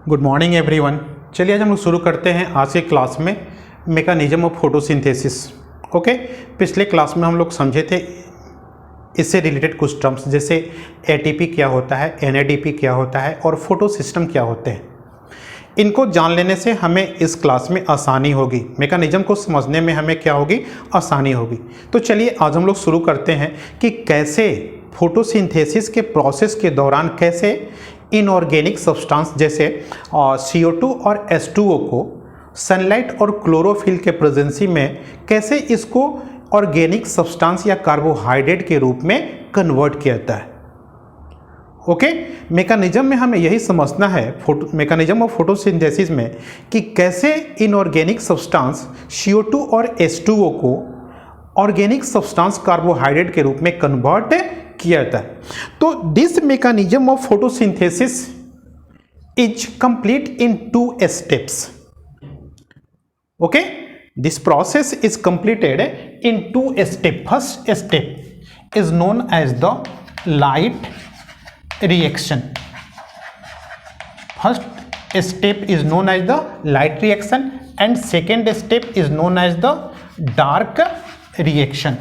Good morning everyone. चलिए आज हम लोग शुरू करते हैं आज के क्लास में मैकेनिज्म ऑफ फोटोसिंथेसिस। ओके, पिछले क्लास में हम लोग समझे थे इससे रिलेटेड कुछ टर्म्स, जैसे एटीपी क्या होता है, एनएडीपी क्या होता है और फोटो सिस्टम क्या होते हैं। इनको जान लेने से हमें इस क्लास में आसानी होगी, मैकेनिज्म को समझने में हमें क्या होगी, आसानी होगी। तो चलिए आज हम लोग शुरू करते हैं कि कैसे फोटोसिंथेसिस के प्रोसेस के दौरान कैसे इनऑर्गेनिक सब्सटेंस जैसे CO2 और H2O को सनलाइट और क्लोरोफिल के प्रेजेंसी में कैसे इसको ऑर्गेनिक सब्सटेंस या कार्बोहाइड्रेट के रूप में कन्वर्ट किया जाता है। ओके, मैकेनिज्म में हमें यही समझना है, मैकेनिज्म ऑफ फोटोसिंथेसिस में, कि कैसे इनऑर्गेनिक सब्सटेंस CO2 और H2O को ऑर्गेनिक सब्सटेंस कार्बोहाइड्रेट के रूप में कन्वर्ट किया जाता है। तो this mechanism of photosynthesis is complete in 2 steps. Okay, this process is completed in 2 step. First step is known as the light reaction. First step is known as the light reaction and second step is known as the dark reaction.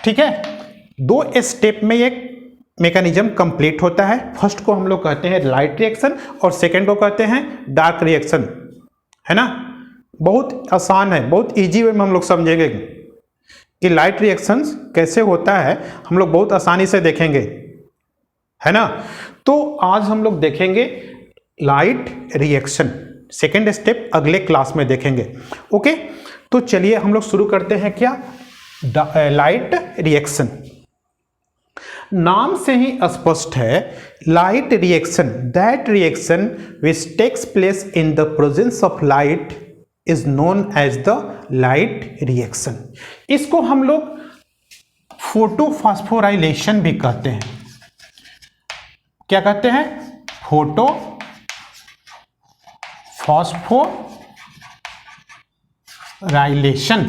ठीक है, 2 step में ये mechanism complete होता है। First को हम लोग कहते हैं लाइट रिएक्शन और सेकेंड को कहते हैं डार्क रिएक्शन, है ना। बहुत आसान है, बहुत इजी वे में हम लोग समझेंगे कि लाइट रिएक्शंस कैसे होता है, हम लोग बहुत आसानी से देखेंगे, है ना। तो आज हम लोग देखेंगे लाइट रिएक्शन, सेकेंड स्टेप अगले क्लास में देखेंगे। ओके, तो चलिए हम लोग शुरू करते हैं क्या, लाइट रिएक्शन। नाम से ही स्पष्ट है, light reaction, that reaction which takes place in the presence of light is known as the light reaction. इसको हम लोग फोटोफॉस्फोराइलेशन भी कहते हैं। क्या कहते हैं? Photo phosphorylation.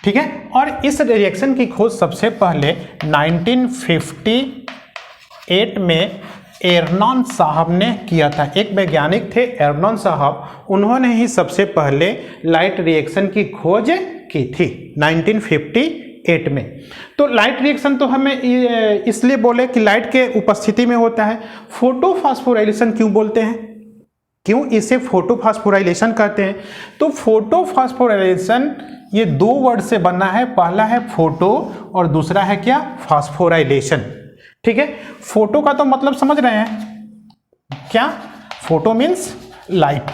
ठीक है, और इस रिएक्शन की खोज सबसे पहले 1958 में एर्नॉन साहब ने किया था। एक वैज्ञानिक थे एर्नॉन साहब, उन्होंने ही सबसे पहले लाइट रिएक्शन की खोज की थी 1958 में। तो लाइट रिएक्शन तो हमें इसलिए बोले कि लाइट के उपस्थिति में होता है। फोटोफॉस्फोराइलेशन क्यों बोलते हैं, क्यों इसे फोटोफॉस्फोराइलेशन कहते हैं? तो फोटोफॉस्फोराइलेशन ये 2 वर्ड से बना है, पहला है फोटो और दूसरा है क्या, फास्फोराइलेशन। ठीक है, फोटो का तो मतलब समझ रहे हैं क्या, photo means light.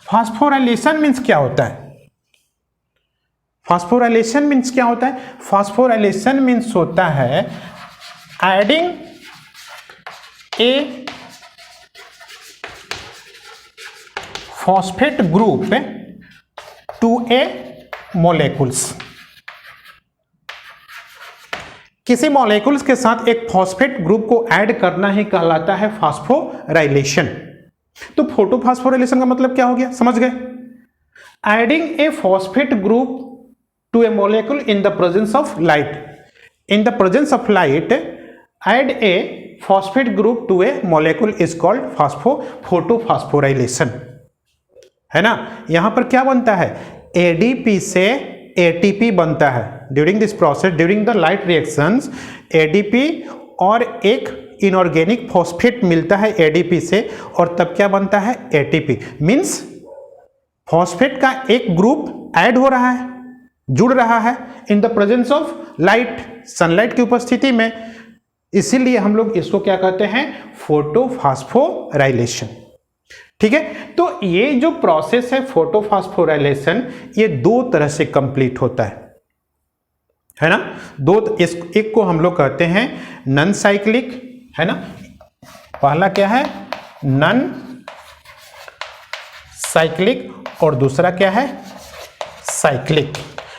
Phosphorylation means क्या होता है? फास्फोराइलेशन मीन्स क्या होता है? फास्फोराइलेशन मीन्स होता है adding a phosphate group to a molecules. किसी मॉलिक्यूल्स के साथ एक फॉस्फेट ग्रुप को ऐड करना ही कहलाता है फास्फोराइलेशन। तो फोटोफॉस्फोराइलेशन का मतलब क्या हो गया, समझ गए? Adding a phosphate group to a molecule in the presence of light. In the presence of light add a phosphate group to a molecule is called photophosphorylation, है ना। यहां पर क्या बनता है, एडीपी से एटीपी बनता है। During this process, during the light reactions, ADP और एक इनऑर्गेनिक फॉस्फेट मिलता है एडीपी से, और तब क्या बनता है, एटीपी। मींस फॉस्फेट का एक ग्रुप ऐड हो रहा है, जुड़ रहा है इन the presence of light, sunlight की उपस्थिति में। इसीलिए हम लोग इसको क्या कहते हैं, फोटोफॉस्फोराइलेशन। ठीक है, तो ये जो प्रोसेस है फोटोफॉस्फोराइलेशन, ये 2 तरह से कंप्लीट होता है ना। एक को हम लोग कहते हैं नॉन साइक्लिक, है ना। पहला क्या है, नॉन साइक्लिक, और दूसरा क्या है, साइक्लिक।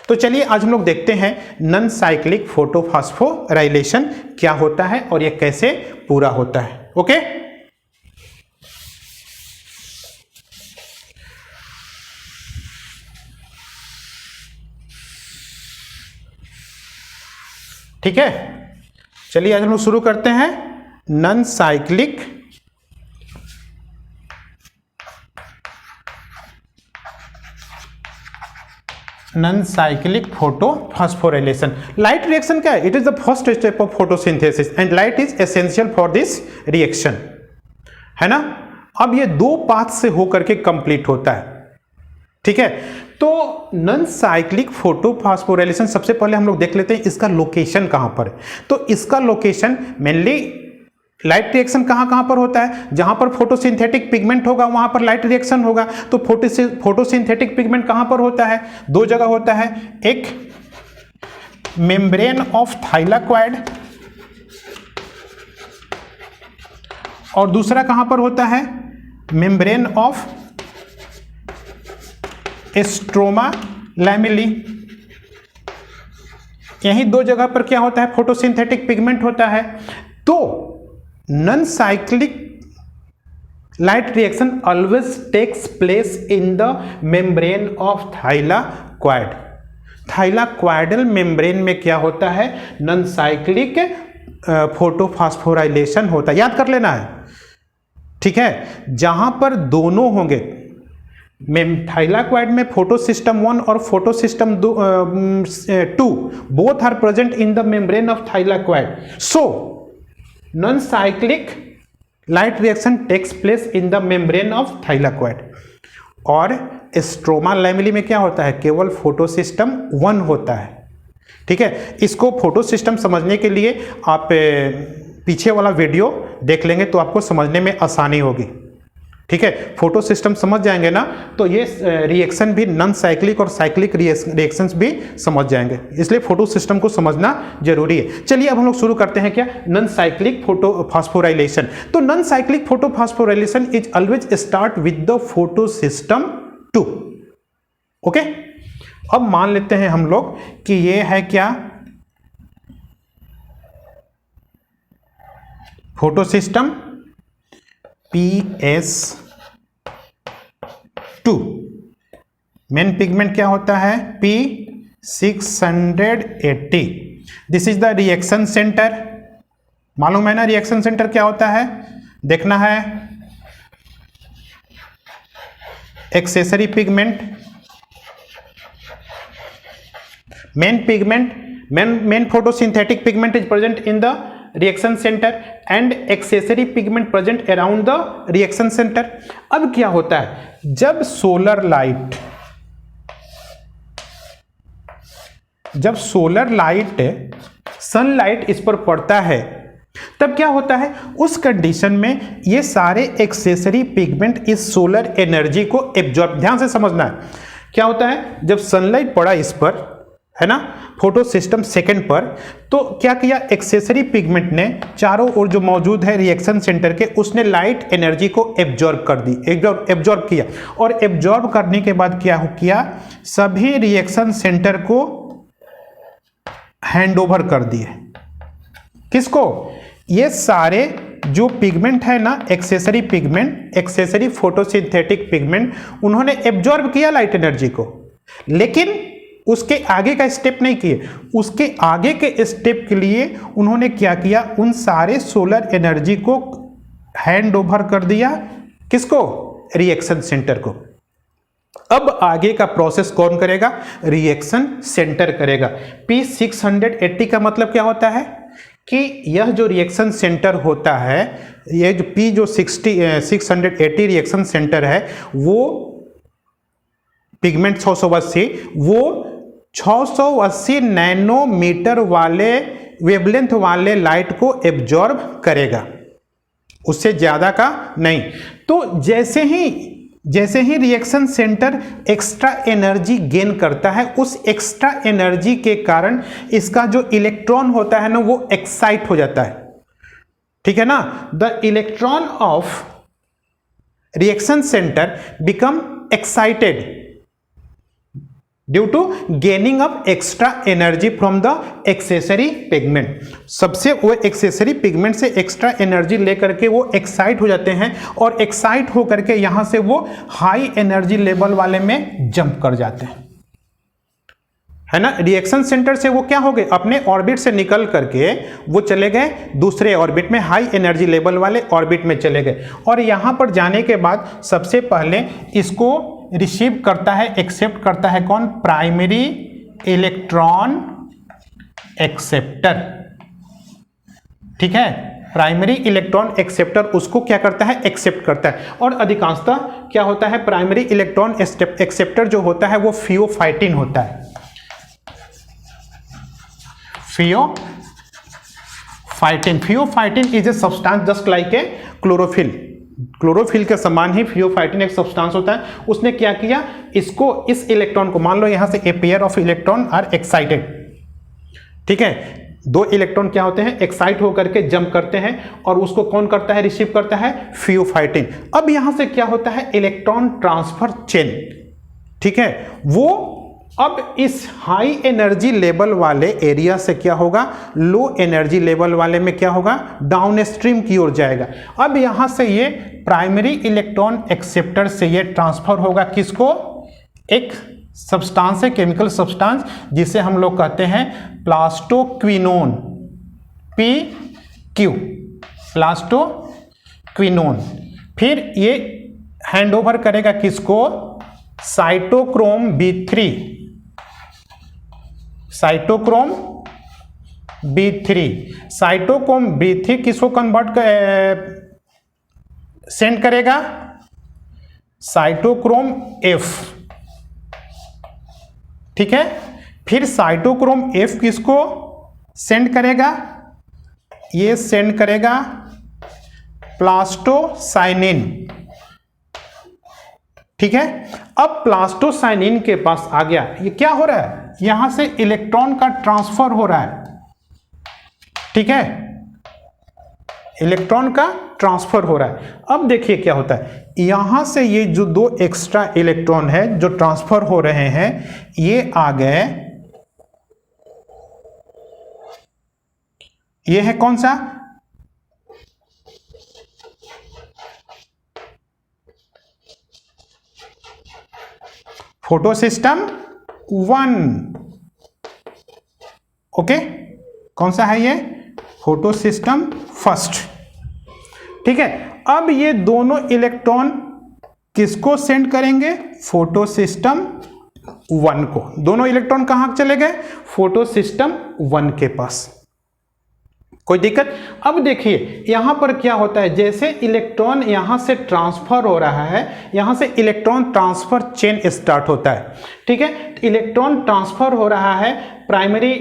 तो चलिए आज हम लोग देखते हैं नॉन साइक्लिक फोटोफॉस्फोराइलेशन क्या होता है और ये कैसे पूरा होता है। ओके, ठीक है, चलिए आज हम लोग शुरू करते हैं non cyclic non cyclic photophosphorylation. Light reaction क्या है? It is the first step of photosynthesis and light is essential for this reaction, है ना। अब ये दो पाथ से होकर के कंप्लीट होता है, ठीक है। तो नॉन साइक्लिक फोटोफॉस्फोराइलेशन सबसे पहले हम लोग देख लेते हैं इसका लोकेशन कहां पर है। तो इसका लोकेशन मेनली लाइट रिएक्शन कहां पर होता है? जहां पर फोटोसिंथेटिक पिगमेंट होगा वहां पर लाइट रिएक्शन होगा। तो फोटोसिंथेटिक पिगमेंट कहां पर होता है? दो जगह होता है, एक मेम्ब्रेन ऑफ थाइलाक्वाइड और दूसरा कहां पर होता है? Membrane of stroma lamellae. यही दो जगह पर क्या होता है? फोटोसिंथेटिक पिगमेंट होता है। तो non cyclic light reaction always takes place in the membrane of thylakoid. Thylakoidal membrane में क्या होता है? नॉन साइक्लिक फोटोफॉस्फोराइलेशन होता है। याद कर लेना है, ठीक है। जहां पर दोनों होंगे, थाइलाक्वाइड में फोटो सिस्टम 1 और photo system 2 both are present in the membrane of thylakoid. So non cyclic light reaction takes place in the membrane of thylakoid. और स्ट्रोमा लैमेली में क्या होता है? केवल फोटो सिस्टम 1 होता है, ठीक है। इसको फोटो सिस्टम समझने के लिए आप पीछे वाला वीडियो देख लेंगे तो आपको समझने में आसानी होगी, ठीक है। फोटो सिस्टम समझ जाएंगे ना तो ये रिएक्शन भी नॉन साइक्लिक और साइक्लिक रिएक्शंस भी समझ जाएंगे, इसलिए फोटो सिस्टम को समझना जरूरी है। चलिए अब हम लोग शुरू करते हैं क्या? Non cyclic photophosphorylation. तो non cyclic photophosphorylation is always start with the photo system 2, okay. अब मान लेते हैं हम लोग कि ये है क्या? Photo system PS2। Main pigment क्या होता है? P680। This is the reaction centre. मालूम है ना रिएक्शन सेंटर क्या होता है? देखना है। Accessory pigment, main photosynthetic pigment is present in the reaction center and accessory pigment present around the reaction center। अब क्या होता है? जब सोलर लाइट सनलाइट इस पर पड़ता है तब क्या होता है? उस कंडीशन में ये सारे एक्सेसरी पिगमेंट इस सोलर एनर्जी को एब्जॉर्ब, ध्यान से समझना है। क्या होता है? जब सनलाइट पड़ा इस पर, है ना, फोटो सिस्टम सेकंड पर, तो क्या किया? एक्सेसरी पिगमेंट ने चारों ओर जो मौजूद है रिएक्शन सेंटर के, उसने लाइट एनर्जी को एब्जॉर्ब कर दी, एब्जॉर्ब किया। और एब्जॉर्ब करने के बाद क्या किया? सभी रिएक्शन सेंटर को हैंडओवर कर दिए। किसको? ये सारे जो पिगमेंट है ना, accessory pigment, accessory photosynthetic pigment, उन्होंने एब्जॉर्ब किया लाइट एनर्जी को, लेकिन उसके आगे का स्टेप नहीं किए। उसके आगे के स्टेप के लिए उन्होंने क्या किया? उन सारे सोलर एनर्जी को हैंड ओवर कर दिया। किसको? रिएक्शन सेंटर को। अब आगे का प्रोसेस कौन करेगा? रिएक्शन सेंटर करेगा। P680 का मतलब क्या होता है? कि यह जो रिएक्शन सेंटर होता है, ये जो P जो 680 रिएक्शन सेंटर है, वो पिगमेंट 680, वो 680 नैनोमीटर वाले वेवलेंथ वाले लाइट को एब्जॉर्ब करेगा, उससे ज्यादा का नहीं। तो जैसे ही reaction centre extra energy gain करता है, उस एक्स्ट्रा एनर्जी के कारण इसका जो इलेक्ट्रॉन होता है ना, वो एक्साइट हो जाता है, ठीक है ना। The electron of reaction centre become excited due to gaining of extra energy from the accessory pigment. सबसे वो एक्सेसरी पिगमेंट से एक्स्ट्रा एनर्जी लेकर के वो एक्साइट हो जाते हैं, और एक्साइट होकर के यहां से वो हाई एनर्जी लेवल वाले में जंप कर जाते हैं, है ना। रिएक्शन सेंटर से वो क्या हो गए? अपने ऑर्बिट से निकल करके वो चले गए दूसरे ऑर्बिट में, हाई एनर्जी लेवल वाले ऑर्बिट में चले गए। और यहां पर जाने के बाद सबसे पहले इसको रिसीव करता है, एक्सेप्ट करता है कौन? Primary electron acceptor. ठीक है, प्राइमरी इलेक्ट्रॉन एक्सेप्टर उसको क्या करता है? एक्सेप्ट करता है। और अधिकांशतः क्या होता है? प्राइमरी इलेक्ट्रॉन एक्सेप्टर जो होता है वो फियोफाइटिन होता है। Pheophytin is a substance just like A chlorophyll. Chlorophyll के समान ही फियोफाइटिन एक सब्सटेंस होता है। उसने क्या किया? इसको, इस इलेक्ट्रॉन को, मान लो यहां से a pair of electron are excited, ठीक है, दो इलेक्ट्रॉन क्या होते हैं? एक्साइट होकर के जंप करते हैं, और उसको कौन करता है? रिसीव करता है फियोफाइटिन। अब यहां से क्या होता है? इलेक्ट्रॉन ट्रांसफर चेन, ठीक है, वो अब इस हाई एनर्जी लेवल वाले एरिया से क्या होगा? लो एनर्जी लेवल वाले में क्या होगा? डाउन स्ट्रीम की ओर जाएगा। अब यहां से ये प्राइमरी इलेक्ट्रॉन एक्सेप्टर से ये ट्रांसफर होगा किसको? एक सब्सटेंस है, केमिकल सब्सटेंस, जिसे हम लोग कहते हैं प्लास्टोक्विनोन, PQ, प्लास्टोक्विनोन। फिर ये हैंडओवर करेगा किसको? Cytochrome B3, cytochrome B3। Cytochrome B3 किसको कन्वर्ट सेंड करेगा? साइटोक्रोम F, ठीक है। फिर साइटोक्रोम F किसको सेंड करेगा? ये सेंड करेगा प्लास्टोसाइनिन, ठीक है। अब प्लास्टोसाइनिन के पास आ गया, ये क्या हो रहा है? यहां से इलेक्ट्रॉन का ट्रांसफर हो रहा है, ठीक है, इलेक्ट्रॉन का ट्रांसफर हो रहा है। अब देखिए क्या होता है, यहां से ये जो दो एक्स्ट्रा इलेक्ट्रॉन है जो ट्रांसफर हो रहे हैं, ये आ गए, ये है कौन सा? फोटो सिस्टम 1, ओके, कौन सा है ये? फोटो सिस्टम फर्स्ट, ठीक है। अब ये दोनों इलेक्ट्रॉन किसको सेंड करेंगे? फोटो सिस्टम 1 को। दोनों इलेक्ट्रॉन कहां चले गए? फोटो सिस्टम 1 के पास। कोई दिक्कत? अब देखिए यहां पर क्या होता है, जैसे इलेक्ट्रॉन यहां से ट्रांसफर हो रहा है, यहां से इलेक्ट्रॉन ट्रांसफर चेन स्टार्ट होता है, ठीक है। इलेक्ट्रॉन ट्रांसफर हो रहा है प्राइमरी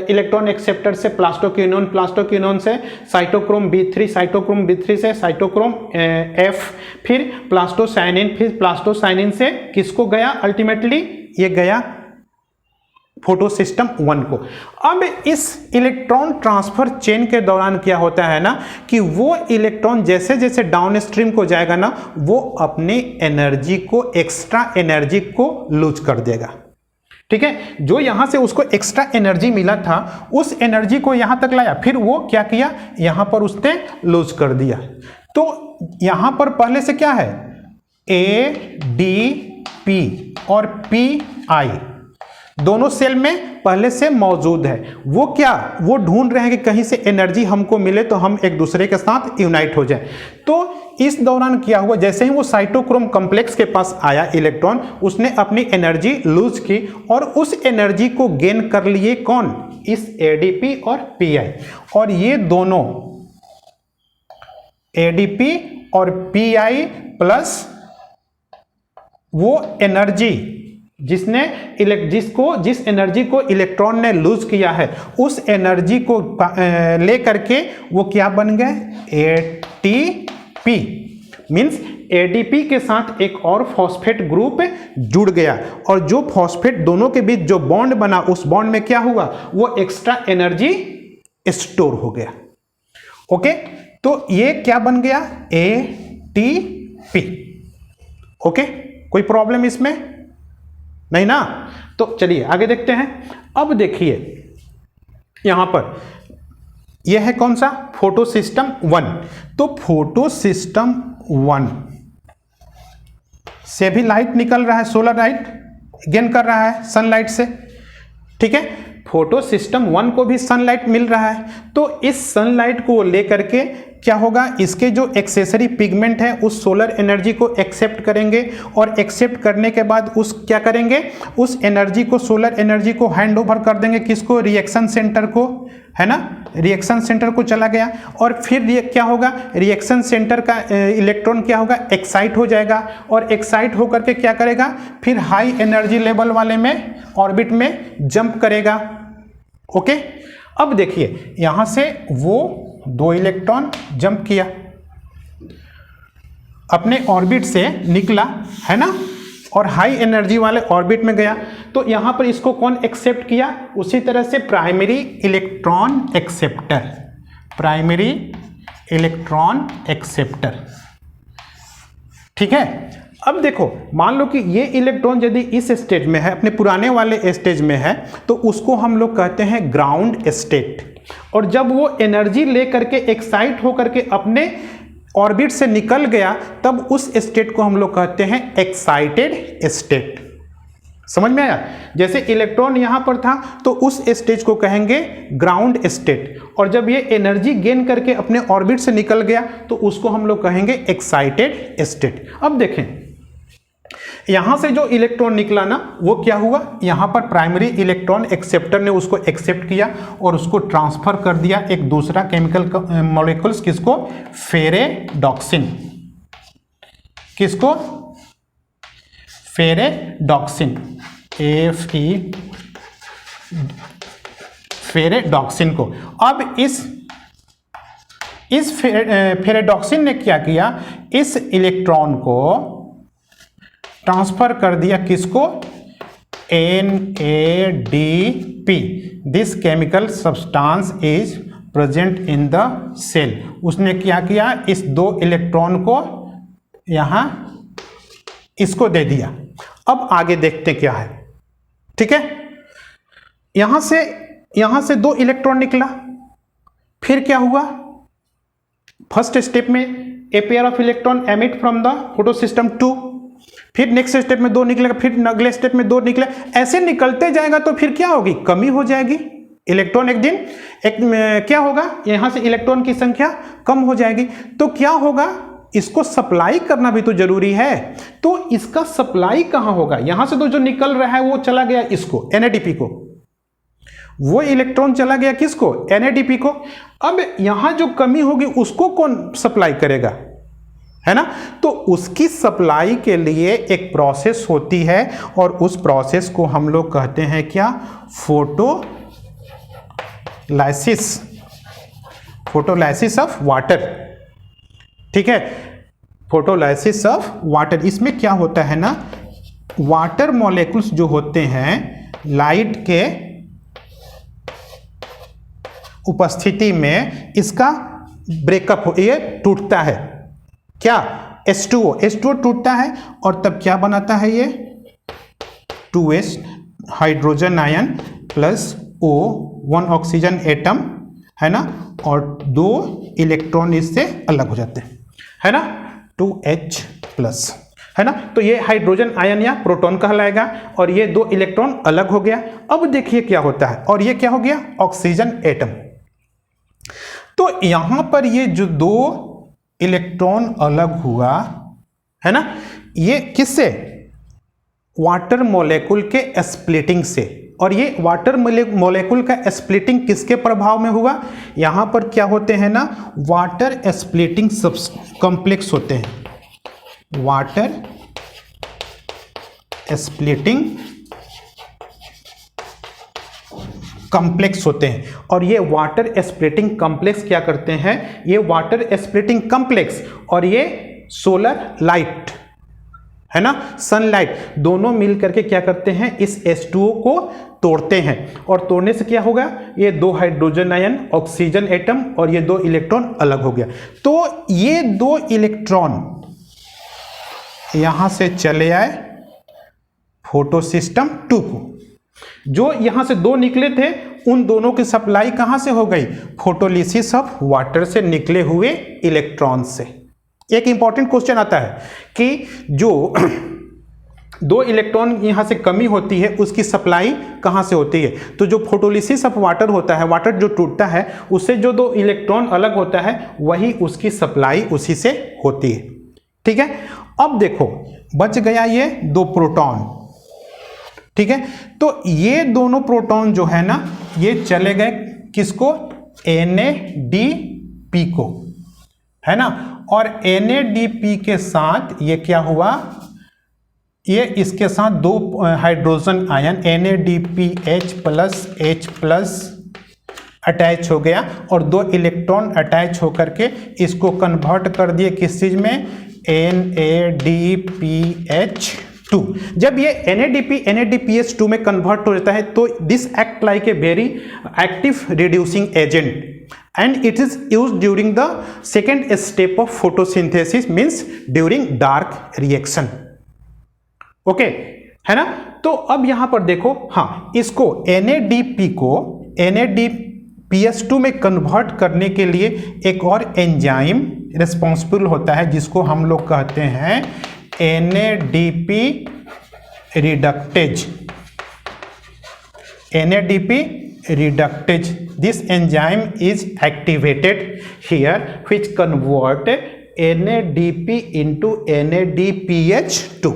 इलेक्ट्रॉन एक्सेप्टर से प्लास्टोक्विनोन, प्लास्टोक्विनोन से साइटोक्रोम B3, साइटोक्रोम B3 से साइटोक्रोम F, फिर प्लास्टोसाइनिन, फिर प्लास्टोसाइनिन से किसको गया? अल्टीमेटली ये गया फोटो सिस्टम 1 को। अब इस इलेक्ट्रॉन ट्रांसफर चेन के दौरान क्या होता है ना, कि वो इलेक्ट्रॉन जैसे जैसे डाउन स्ट्रीम को जाएगा ना, वो अपनी एनर्जी को, एक्स्ट्रा एनर्जी को लूज कर देगा, ठीक है। जो यहां से उसको एक्स्ट्रा एनर्जी मिला था, उस एनर्जी को यहां तक लाया, फिर वो क्या किया? यहां पर उसने लूज कर दिया। तो यहां पर पहले से क्या है? ADP और PI दोनों सेल में पहले से मौजूद है। वो क्या? वो ढूंढ रहे हैं कि कहीं से एनर्जी हमको मिले तो हम एक दूसरे के साथ यूनाइट हो जाए। तो इस दौरान क्या हुआ, जैसे ही वो साइटोक्रोम कॉम्प्लेक्स के पास आया इलेक्ट्रॉन, उसने अपनी एनर्जी लूज की और उस एनर्जी को गेन कर लिए कौन? इस ADP और PI। और ये दोनों ADP और PI प्लस वो एनर्जी जिस एनर्जी को इलेक्ट्रॉन ने लूज किया है, उस एनर्जी को ले करके वो क्या बन गए? ATP। मींस ADP के साथ एक और फॉस्फेट ग्रुप जुड़ गया, और जो फॉस्फेट दोनों के बीच जो बॉन्ड बना, उस बॉन्ड में क्या हुआ? वो एक्स्ट्रा एनर्जी स्टोर हो गया। ओके, तो ये क्या बन गया? ATP। ओके, कोई प्रॉब्लम इसमें नहीं ना? तो चलिए आगे देखते हैं। अब देखिए यहां पर यह है कौन सा? Photo system 1। तो फोटो सिस्टम 1 से भी लाइट निकल रहा है, सोलर लाइट गेन कर रहा है सनलाइट से, ठीक है। फोटो सिस्टम 1 को भी सनलाइट मिल रहा है, तो इस सनलाइट को लेकर के क्या होगा, इसके जो एक्सेसरी पिगमेंट है उस सोलर एनर्जी को एक्सेप्ट करेंगे और एक्सेप्ट करने के बाद उस क्या करेंगे, उस एनर्जी को, सोलर एनर्जी को हैंड ओवर कर देंगे किसको, रिएक्शन सेंटर को, है ना, रिएक्शन सेंटर को चला गया। और फिर क्या होगा, रिएक्शन सेंटर का इलेक्ट्रॉन क्या होगा, एक्साइट हो जाएगा और एक्साइट होकर के क्या करेगा, फिर हाई एनर्जी लेवल वाले में ऑर्बिट में जंप करेगा। ओके, अब देखिए यहां से वो 2 इलेक्ट्रॉन जंप किया, अपने ऑर्बिट से निकला, है ना, और हाई एनर्जी वाले ऑर्बिट में गया, तो यहां पर इसको कौन एक्सेप्ट किया, उसी तरह से primary electron acceptor, primary electron acceptor. ठीक है, अब देखो मान लो कि ये इलेक्ट्रॉन यदि इस स्टेज में है, अपने पुराने वाले स्टेज में है, तो उसको हम लोग कहते हैं ग्राउंड स्टेट। और जब वो एनर्जी लेकर के एक्साइट होकर के अपने ऑर्बिट से निकल गया, तब उस स्टेट को हम लोग कहते हैं एक्साइटेड स्टेट। समझ में आया, जैसे इलेक्ट्रॉन यहां पर था तो उस स्टेज को कहेंगे ग्राउंड स्टेट, और जब ये एनर्जी गेन करके अपने ऑर्बिट से निकल गया तो उसको हम लोग कहेंगे एक्साइटेड स्टेट। अब देखें यहां से जो इलेक्ट्रॉन निकला ना, वो क्या हुआ, यहां पर प्राइमरी इलेक्ट्रॉन एक्सेप्टर ने उसको एक्सेप्ट किया और उसको ट्रांसफर कर दिया एक दूसरा केमिकल मॉलिक्यूल्स, किसको, फेरेडॉक्सिन, किसको, फेरेडॉक्सिन, Fe, फेरेडॉक्सिन को। अब इस फेरेडॉक्सिन ने क्या किया, इस इलेक्ट्रॉन को ट्रांसफर कर दिया किसको, NADP, this chemical substance is present in the cell. उसने क्या किया, इस 2 इलेक्ट्रॉन को यहां इसको दे दिया। अब आगे देखते क्या है। ठीक है, यहां से 2 इलेक्ट्रॉन निकला, फिर क्या हुआ, फर्स्ट स्टेप में ए pair of electron emit from the photo system 2, फिर नेक्स्ट स्टेप में 2 निकलेगा, फिर अगले स्टेप में 2 निकले, ऐसे निकलते जाएगा तो फिर क्या होगी, कमी हो जाएगी। इलेक्ट्रॉन एक दिन क्या होगा, यहां से इलेक्ट्रॉन की संख्या कम हो जाएगी, तो क्या होगा, इसको सप्लाई करना भी तो जरूरी है। तो इसका सप्लाई कहां होगा, यहां से तो जो निकल रहा है वो चला गया इसको, NADP को, वो इलेक्ट्रॉन चला गया किसको, NADP को। अब यहां जो कमी होगी उसको कौन सप्लाई करेगा, है ना, तो उसकी सप्लाई के लिए एक प्रोसेस होती है और उस प्रोसेस को हम लोग कहते हैं क्या, फोटोलाइसिस, फोटोलाइसिस ऑफ वाटर। ठीक है, फोटोलाइसिस ऑफ वाटर। इसमें क्या होता है ना, वाटर मॉलिक्यूल्स जो होते हैं लाइट के उपस्थिति में इसका ब्रेकअप हो, ये टूटता है, क्या, H2O टूटता है और तब क्या बनाता है ये 2s hydrogen ion plus O 1 oxygen atom, है ना, और 2 इलेक्ट्रॉन इससे अलग हो जाते हैं, है ना, 2H प्लस, है ना, तो ये हाइड्रोजन आयन या प्रोटॉन कहलाएगा और ये 2 इलेक्ट्रॉन अलग हो गया। अब देखिए क्या होता है, और ये क्या हो गया, ऑक्सीजन एटम। तो यहां पर ये जो 2 इलेक्ट्रॉन अलग हुआ, है ना, ये किससे, वाटर मॉलिक्यूल के स्प्लिटिंग से। और ये वाटर मॉलिक्यूल का स्प्लिटिंग किसके प्रभाव में हुआ, यहां पर क्या होते हैं ना, वाटर स्प्लिटिंग कॉम्प्लेक्स होते हैं, वाटर स्प्लिटिंग कॉम्प्लेक्स होते हैं। और ये वाटर स्प्लिटिंग कॉम्प्लेक्स क्या करते हैं, ये वाटर स्प्लिटिंग कॉम्प्लेक्स और ये सोलर लाइट, है ना, सनलाइट, दोनों मिल करके क्या करते हैं, इस H2O को तोड़ते हैं। और तोड़ने से क्या होगा, ये 2 हाइड्रोजन आयन, ऑक्सीजन एटम और ये 2 इलेक्ट्रॉन अलग हो गया। तो ये 2 इलेक्ट्रॉन यहां से चले आए फोटो सिस्टम 2 को, जो यहां से 2 निकले थे उन दोनों की सप्लाई कहां से हो गई, फोटोलिसिस ऑफ वाटर से निकले हुए इलेक्ट्रॉन से। एक इंपॉर्टेंट क्वेश्चन आता है कि जो दो इलेक्ट्रॉन यहाँ से कमी होती है, उसकी सप्लाई कहाँ से होती है? तो जो फोटोलिसिस ऑफ वाटर होता है, वाटर जो टूटता है उससे जो दो इलेक्ट्रॉन अलग होता है वही उसकी सप्लाई उसी से होती है। ठीक है, अब देखो बच गया ये दो प्रोटॉन। ठीक है, तो ये दोनों प्रोटॉन जो है ना ये चले गए किसको? NADP को, है ना। और NADP के साथ ये क्या हुआ? ये इसके साथ दो हाइड्रोजन आयन NADPH+H+ अटैच हो गया और दो इलेक्ट्रॉन अटैच होकर के इसको कन्वर्ट कर दिए किस चीज में? NADPH2। जब ये NADPH2 में कन्वर्ट हो जाता है तो this act like a very active reducing agent and it is used during the second step of photosynthesis, means during dark reaction। Okay, है ना। तो अब यहां पर देखो, हाँ, इसको NADP को NADPH2 में कन्वर्ट करने के लिए एक और एंजाइम रिस्पॉन्सिबल होता है जिसको हम लोग कहते हैं NADP reductase. NADP reductase. This enzyme is activated here which convert NADP into NADPH2।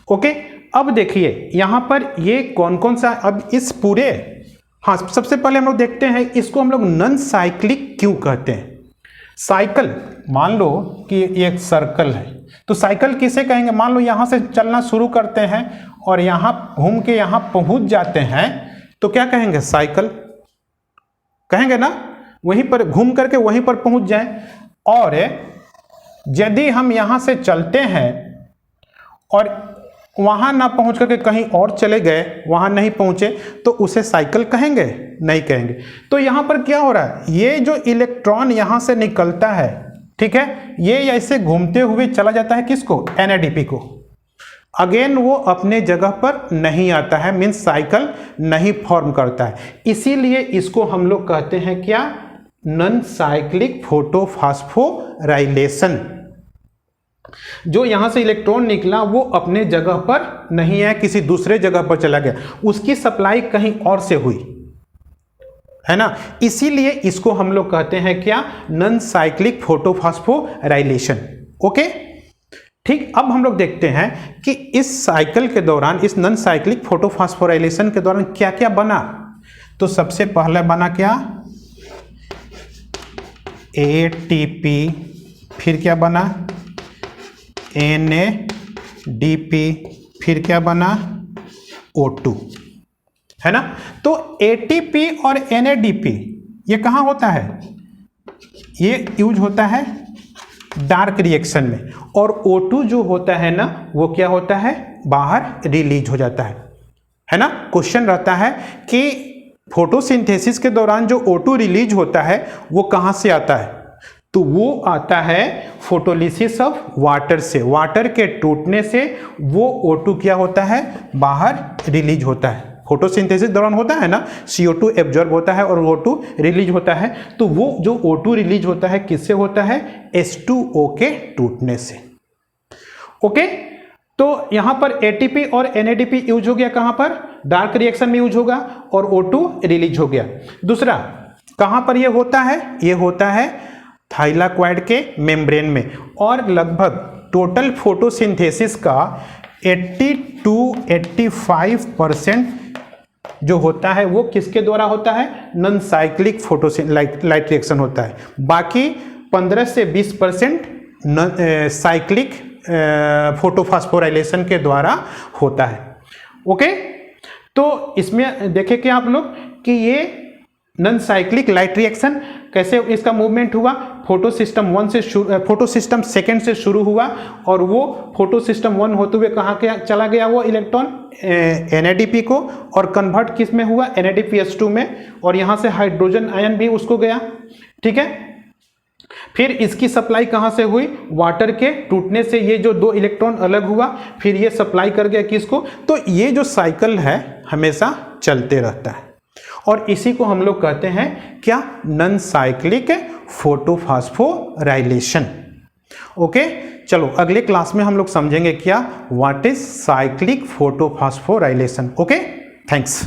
Okay, अब देखिए यहां पर ये कौन कौन सा, अब इस पूरे, हाँ, सबसे पहले हम लोग देखते हैं इसको हम लोग नॉन साइक्लिक क्यों कहते हैं। साइकिल, मान लो कि ये एक सर्कल है तो साइकिल किसे कहेंगे? मान लो यहां से चलना शुरू करते हैं और यहां घूम के यहां पहुंच जाते हैं तो क्या कहेंगे? साइकिल कहेंगे ना। वहीं पर घूम करके वहीं पर पहुंच जाएं। और यदि हम यहां से चलते हैं और वहां ना पहुंच करके कहीं और चले गए, वहां नहीं पहुंचे, तो उसे साइकिल कहेंगे? नहीं कहेंगे। तो यहां पर क्या हो रहा है? ये जो इलेक्ट्रॉन यहां से निकलता है, ठीक है, ये ऐसे घूमते हुए चला जाता है किसको? NADP को। अगेन वो अपने जगह पर नहीं आता है, मीन्स साइकिल नहीं फॉर्म करता है। इसीलिए इसको हम लोग कहते हैं क्या? Non cyclic photophosphorylation. जो यहां से इलेक्ट्रॉन निकला वो अपने जगह पर नहीं है, किसी दूसरे जगह पर चला गया, उसकी सप्लाई कहीं और से हुई, है ना। इसीलिए इसको हम लोग कहते हैं क्या? Non cyclic photophosphorylation. ओके, ठीक। अब हम लोग देखते हैं कि इस साइकिल के दौरान, इस नॉन साइक्लिक फोटोफॉस्फोराइलेशन के दौरान क्या क्या बना। तो सबसे पहले बना क्या? ATP, फिर क्या बना? NADP, फिर क्या बना? O2, है ना। तो ATP और NADP ये कहाँ होता है? ये यूज होता है डार्क रिएक्शन में, और O2 जो होता है ना वो क्या होता है? बाहर रिलीज हो जाता है ना। क्वेश्चन रहता है कि फोटोसिंथेसिस के दौरान जो O2 रिलीज होता है वो कहाँ से आता है? तो वो आता है फोटोलिसिस ऑफ वाटर से। वाटर के टूटने से वो O2 क्या होता है? बाहर रिलीज होता है। फोटोसिंथेसिस दौरान होता है ना, CO2 एब्जॉर्ब होता है और O2 रिलीज होता है। तो वो जो O2 रिलीज होता है किससे होता है? H2O के टूटने से। ओके, तो यहां पर ATP और NADP यूज हो गया, कहां पर? डार्क रिएक्शन में यूज होगा, और O2 रिलीज हो गया। दूसरा कहां पर ये होता है? ये होता है थाइलाक्वाइड के मेम्ब्रेन में, और लगभग टोटल फोटोसिंथेसिस का 80-85% जो होता है वो किसके द्वारा होता है? नॉन साइक्लिक लाइट रिएक्शन होता है। बाकी 15 से 20% साइक्लिक फोटोफॉस्फोराइलेशन के द्वारा होता है। ओके, तो इसमें देखें कि आप लोग कि ये नॉन साइक्लिक लाइट रिएक्शन कैसे इसका मूवमेंट हुआ? फोटोसिस्टम सेकेंड से शुरू हुआ, और वो फोटोसिस्टम 1 होते हुए कहाँ चला गया वो इलेक्ट्रॉन? NADP को, और कन्वर्ट किस में हुआ? NADPH2 में, और यहाँ से हाइड्रोजन आयन भी उसको गया। ठीक है, फिर इसकी सप्लाई कहाँ से हुई? वाटर के टूटने से ये जो दो इलेक्ट्रॉन अलग हुआ, फिर ये सप्लाई कर गया किसको? तो ये जो साइकिल है हमेशा चलते रहता है, और इसी को हम लोग कहते हैं क्या? Non cyclic photophosphorylation. ओके, चलो अगले क्लास में हम लोग समझेंगे क्या, what is cyclic photophosphorylation. Okay, thanks.